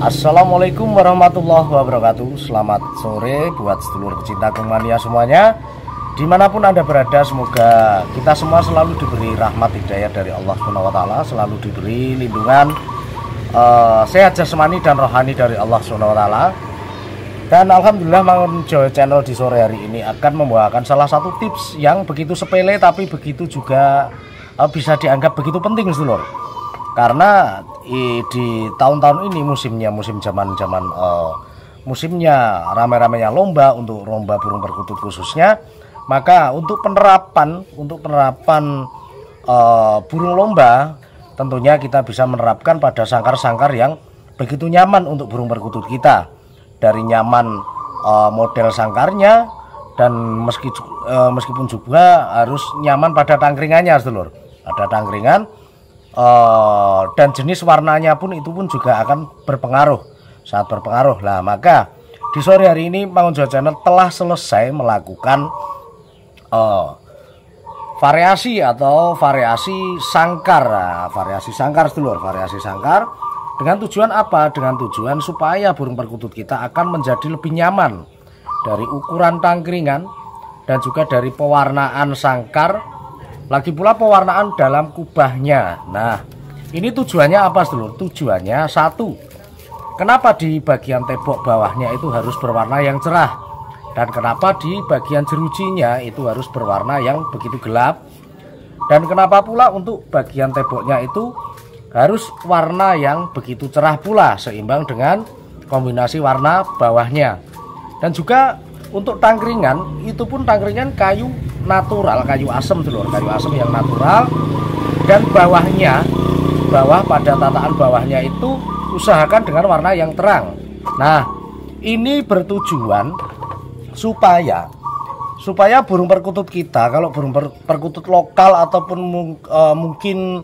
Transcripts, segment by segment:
Assalamualaikum warahmatullahi wabarakatuh. Selamat sore buat sedulur pecinta Kemania semuanya, dimanapun Anda berada. Semoga kita semua selalu diberi rahmat hidayah dari Allah SWT, selalu diberi lindungan sehat jasmani dan rohani dari Allah SWT. Dan alhamdulillah Mang Joy Channel di sore hari ini akan membawakan salah satu tips yang begitu sepele tapi begitu juga bisa dianggap begitu penting, sedulur. Karena di tahun-tahun ini musim musimnya rame-ramenya lomba, untuk lomba burung perkutut khususnya. Maka untuk penerapan burung lomba, tentunya kita bisa menerapkan pada sangkar-sangkar yang begitu nyaman untuk burung perkutut kita. Dari nyaman model sangkarnya, dan meskipun juga harus nyaman pada tangkringannya, sedulur. Ada tangkringan dan jenis warnanya pun itu pun juga akan sangat berpengaruh lah. Maka di sore hari ini Mang Joy Channel telah selesai melakukan variasi sangkar, sedulur, variasi sangkar. Dengan tujuan apa? Dengan tujuan supaya burung perkutut kita akan menjadi lebih nyaman dari ukuran tangkringan dan juga dari pewarnaan sangkar, lagi pula pewarnaan dalam kubahnya. Nah, ini tujuannya apa, sedulur? Tujuannya satu, kenapa di bagian tembok bawahnya itu harus berwarna yang cerah, dan kenapa di bagian jerujinya itu harus berwarna yang begitu gelap, dan kenapa pula untuk bagian temboknya itu harus warna yang begitu cerah pula, seimbang dengan kombinasi warna bawahnya. Dan juga untuk tangkringan, itu pun tangkringan kayu natural, kayu asem, dulur, kayu asem yang natural. Dan bawah pada tataan bawahnya itu usahakan dengan warna yang terang. Nah, ini bertujuan supaya burung perkutut kita, kalau burung perkutut lokal ataupun mungkin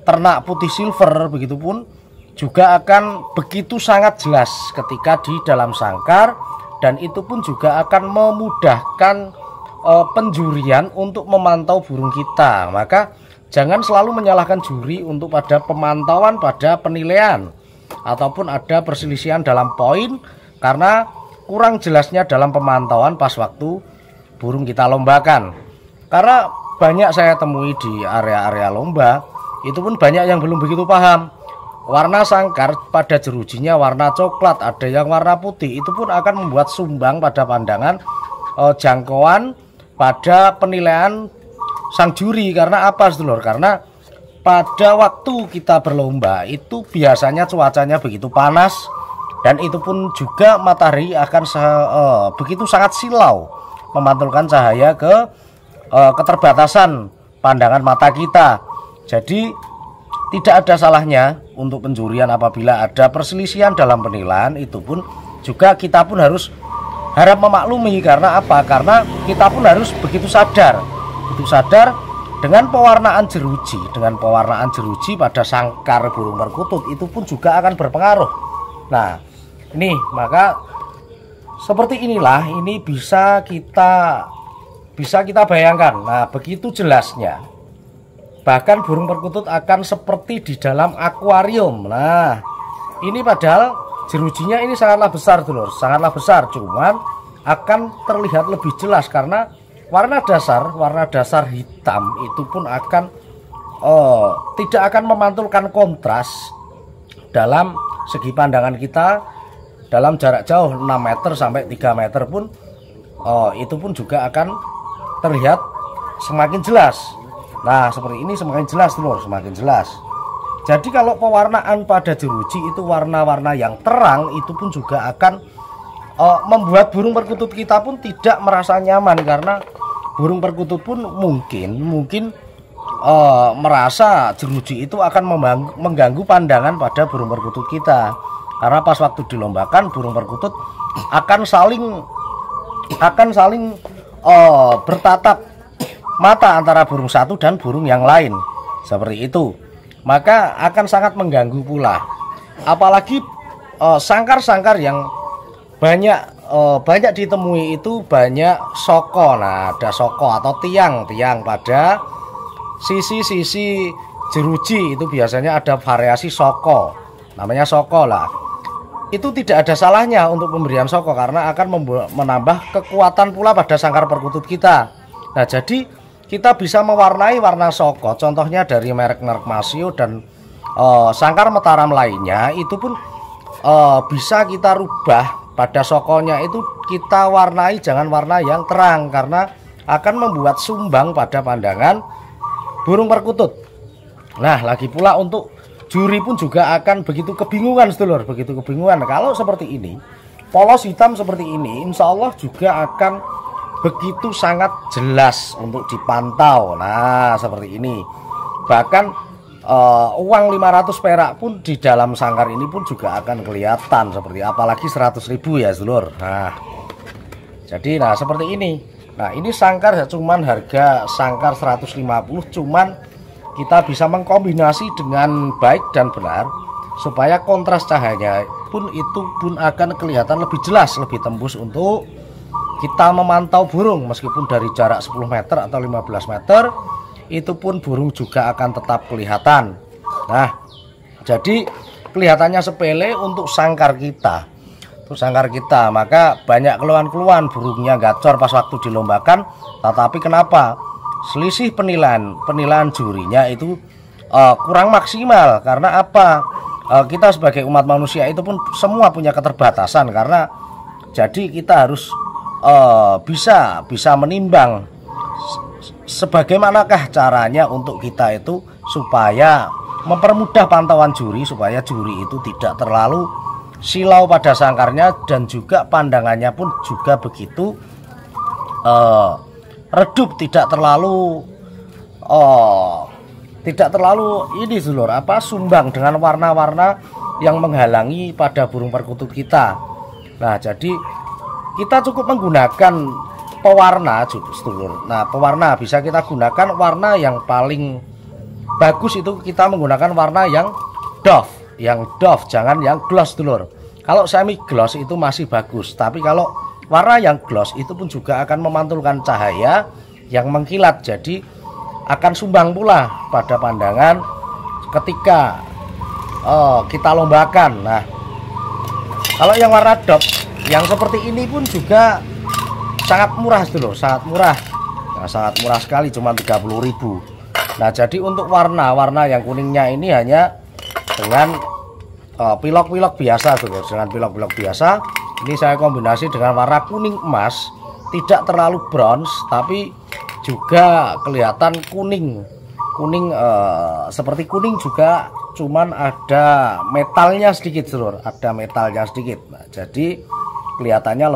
ternak putih silver, begitupun juga akan begitu sangat jelas ketika di dalam sangkar. Dan itu pun juga akan memudahkan penjurian untuk memantau burung kita. Maka jangan selalu menyalahkan juri untuk pada pemantauan, pada penilaian, ataupun ada perselisihan dalam poin karena kurang jelasnya dalam pemantauan pas waktu burung kita lombakan. Karena banyak saya temui di area-area lomba, itu pun banyak yang belum begitu paham. Warna sangkar pada jerujinya warna coklat, ada yang warna putih, itu pun akan membuat sumbang pada pandangan jangkauan pada penilaian sang juri. Karena apa, sedulur? Karena pada waktu kita berlomba itu biasanya cuacanya begitu panas, dan itu pun juga matahari akan begitu sangat silau memantulkan cahaya ke keterbatasan pandangan mata kita. Jadi tidak ada salahnya untuk penjurian apabila ada perselisihan dalam penilaian. Itu pun juga kita pun harus memaklumi. Karena apa? Karena kita pun harus begitu sadar dengan pewarnaan jeruji, pada sangkar burung perkutut itu pun juga akan berpengaruh. Nah, ini maka seperti inilah, ini bisa kita bayangkan. Nah, begitu jelasnya. Bahkan burung perkutut akan seperti di dalam akuarium. Nah, ini padahal jerujinya ini sangatlah besar, dulur, sangatlah besar. Cuman akan terlihat lebih jelas karena warna dasar hitam itu pun akan tidak akan memantulkan kontras dalam segi pandangan kita dalam jarak jauh 6 meter sampai 3 meter pun itu pun juga akan terlihat semakin jelas. Nah, seperti ini semakin jelas, dulur, semakin jelas. Jadi kalau pewarnaan pada jeruji itu warna-warna yang terang, itu pun juga akan membuat burung perkutut kita pun tidak merasa nyaman. Karena burung perkutut pun mungkin merasa jeruji itu akan mengganggu pandangan pada burung perkutut kita. Karena pas waktu dilombakan burung perkutut akan saling bertatap mata antara burung satu dan burung yang lain, seperti itu. Maka akan sangat mengganggu pula. Apalagi sangkar-sangkar yang banyak ditemui itu banyak soko. Nah, ada soko atau tiang pada sisi-sisi jeruji itu biasanya ada variasi soko, namanya soko lah. itu tidak ada salahnya untuk pemberian soko karena akan menambah kekuatan pula pada sangkar perkutut kita. Nah, jadi kita bisa mewarnai warna soko, contohnya dari merek-merek Masio dan sangkar Mataram lainnya, itu pun bisa kita rubah pada sokonya, itu kita warnai jangan warna yang terang karena akan membuat sumbang pada pandangan burung perkutut. Nah, lagi pula untuk juri pun juga akan begitu kebingungan, sedulur, begitu kebingungan. Kalau seperti ini, polos hitam seperti ini, insya Allah juga akan begitu sangat jelas untuk dipantau. Nah, seperti ini. Bahkan uang 500 perak pun di dalam sangkar ini pun juga akan kelihatan seperti, apalagi 100.000 ya, sedulur. Nah, jadi seperti ini. Nah, ini sangkar cuman harga sangkar 150, cuman kita bisa mengkombinasi dengan baik dan benar supaya kontras cahayanya pun itu pun akan kelihatan lebih jelas, lebih tembus untuk kita memantau burung meskipun dari jarak 10 meter atau 15 meter itu pun burung juga akan tetap kelihatan. Nah, jadi kelihatannya sepele untuk sangkar kita. Untuk sangkar kita, maka banyak keluhan-keluhan burungnya gacor pas waktu dilombakan. Tetapi kenapa? Selisih penilaian jurinya itu kurang maksimal. Karena apa? Kita sebagai umat manusia itu pun semua punya keterbatasan, karena jadi kita harus bisa menimbang sebagaimanakah caranya untuk kita itu supaya mempermudah pantauan juri, supaya juri itu tidak terlalu silau pada sangkarnya dan juga pandangannya pun juga begitu redup, tidak terlalu ini, sedulur, sumbang dengan warna-warna yang menghalangi pada burung perkutut kita. Nah, jadi kita cukup menggunakan pewarna, sedulur. Nah, pewarna bisa kita gunakan warna yang paling bagus itu kita menggunakan warna yang doff, jangan yang gloss, sedulur. Kalau semi gloss itu masih bagus, tapi kalau warna yang gloss itu pun juga akan memantulkan cahaya yang mengkilat, jadi akan sumbang pula pada pandangan ketika kita lombakan. Nah, kalau yang warna doff yang seperti ini pun juga sangat murah, sedulur, sangat murah. Nah, sangat murah sekali, cuma 30.000. Nah, jadi untuk warna yang kuningnya ini hanya dengan pilok-pilok biasa, tuh, dengan pilok-pilok biasa. Ini saya kombinasi dengan warna kuning emas, tidak terlalu bronze tapi juga kelihatan kuning seperti kuning juga, cuman ada metalnya sedikit, sedulur, ada metalnya sedikit. Nah, jadi kelihatannya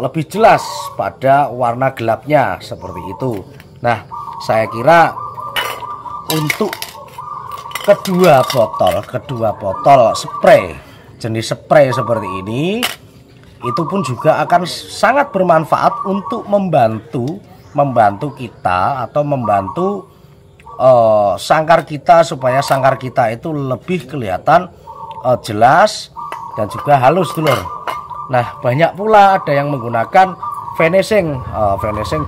lebih jelas pada warna gelapnya seperti itu. Nah, saya kira untuk kedua botol spray, jenis spray seperti ini, itu pun juga akan sangat bermanfaat untuk membantu kita atau membantu sangkar kita supaya sangkar kita itu lebih kelihatan jelas dan juga halus, dulur. Nah, banyak pula ada yang menggunakan finishing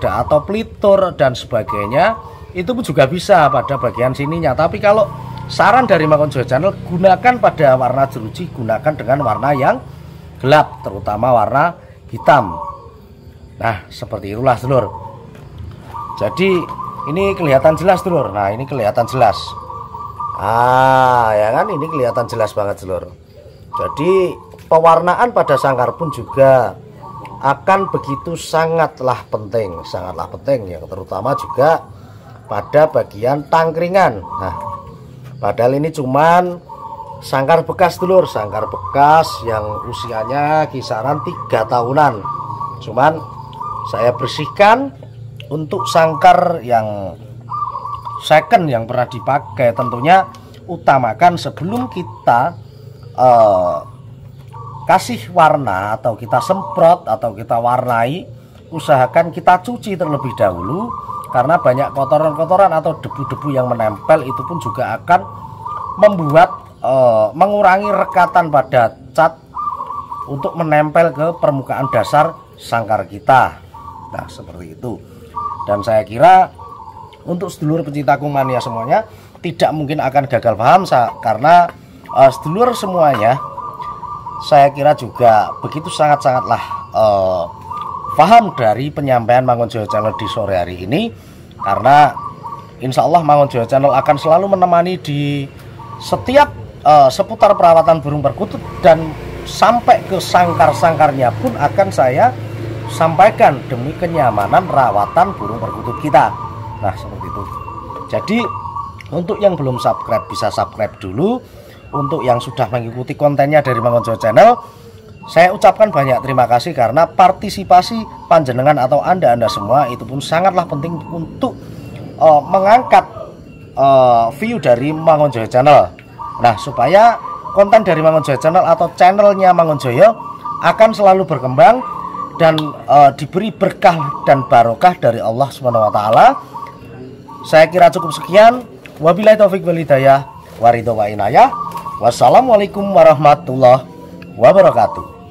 atau pelitur dan sebagainya, itu pun juga bisa pada bagian sininya. Tapi kalau saran dari Makon Joyo Channel, gunakan pada warna jeruji, gunakan dengan warna yang gelap, terutama warna hitam. Nah, seperti itulah, sedulur. Jadi ini kelihatan jelas, sedulur. Nah, ini kelihatan jelas. Ya kan, ini kelihatan jelas banget, sedulur. Jadi pewarnaan pada sangkar pun juga akan begitu sangatlah penting ya, terutama juga pada bagian tangkringan. Nah, padahal ini cuman sangkar bekas, dulur, sangkar bekas yang usianya kisaran 3 tahunan. Cuman saya bersihkan untuk sangkar yang second yang pernah dipakai. Tentunya utamakan sebelum kita kasih warna atau kita semprot atau kita warnai, usahakan kita cuci terlebih dahulu, karena banyak kotoran-kotoran atau debu-debu yang menempel itu pun juga akan membuat mengurangi rekatan pada cat untuk menempel ke permukaan dasar sangkar kita. Nah, seperti itu. Dan saya kira untuk sedulur pecinta Kumania semuanya tidak mungkin akan gagal paham, karena sedulur semuanya saya kira juga begitu sangat-sangatlah paham dari penyampaian Mangun Joyo Channel di sore hari ini, karena insya Allah Mangun Joyo Channel akan selalu menemani di setiap seputar perawatan burung perkutut, dan sampai ke sangkar-sangkarnya pun akan saya sampaikan demi kenyamanan rawatan burung perkutut kita. Nah, seperti itu. Jadi untuk yang belum subscribe bisa subscribe dulu. Untuk yang sudah mengikuti kontennya dari Mangun Joyo Channel, saya ucapkan banyak terima kasih, karena partisipasi panjenengan atau anda semua itu pun sangatlah penting untuk mengangkat view dari Mangun Joyo Channel. Nah, supaya konten dari Mangun Joyo Channel atau channelnya Mangun Joyo akan selalu berkembang dan diberi berkah dan barokah dari Allah SWT. Saya kira cukup sekian. Wabillahi taufik wal hidayah, waridho wa inayah. Wassalamualaikum warahmatullahi wabarakatuh.